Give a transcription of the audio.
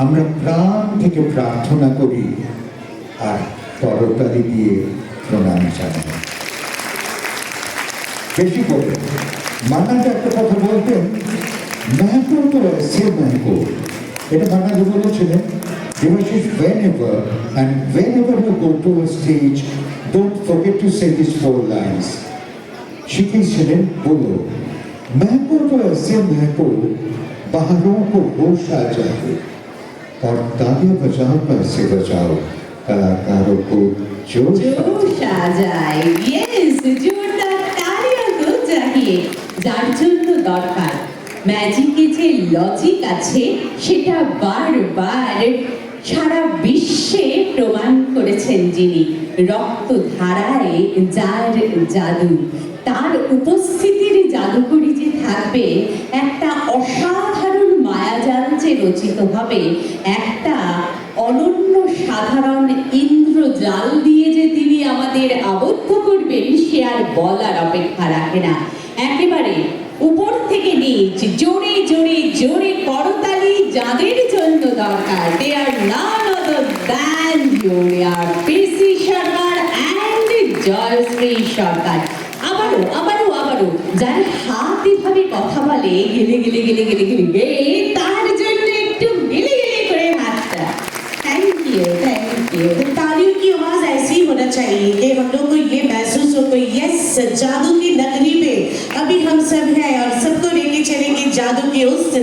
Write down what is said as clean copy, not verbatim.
আমরা প্রাণ থেকে প্রার্থনা করি আর করতালি দিয়ে প্রণাম জানাই। বেশি করে মান্নাটা একটা কথা বলতেন, মেহকো তো সে মেহকো, এটা মান্নাজি বলেছিলেন, Devashish, whenever you go to a stage, don't forget to say these 4 lines. শিখিয়েছিলেন, বলো महको तो ऐसे महको बाहरों को होश आ जाए और तालियां बजाओ पैसे बचाओ कलाकारों को जोश आ जाए। यस, जोरदार तालियां तो चाहिए। যার জন্য দরকার ম্যাজিকে যে লজিক আছে সেটা বারবার সারা বিশ্বে প্রমাণ করেছেন যিনি, রক্তধারায় যার জাদু, তার উপস্থিতির জাদুকরি যে থাকবে, একটা অসাধারণ মায়াজাল যে রচিত হবে, একটা অনন্য সাধারণ ইন্দ্রজাল দিয়ে যে তিনি আমাদের আবদ্ধ করবেন, সে আর বলার অপেক্ষা রাখে না। একেবারে উপর থেকে নিচ জোরে জোরে জোরে করতালি যাদের জন্য দরকার, দে আর none other than Julia PC Sarkar and Jayashree সরকার। আবারও যার হাত এভাবে কথা বলে গেলে গেলে গেলে গেলে গেলে গে, তার জন্য একটু গেলে গেলে করে হাতটা। Thank you. तालियों की आवाज ऐसी होना चाहिए कि हम लोग को ये महसूस हो कि यस, जादू की नगरी पे अभी हम सब हैं और सबको लेके चलेंगे जादू के उस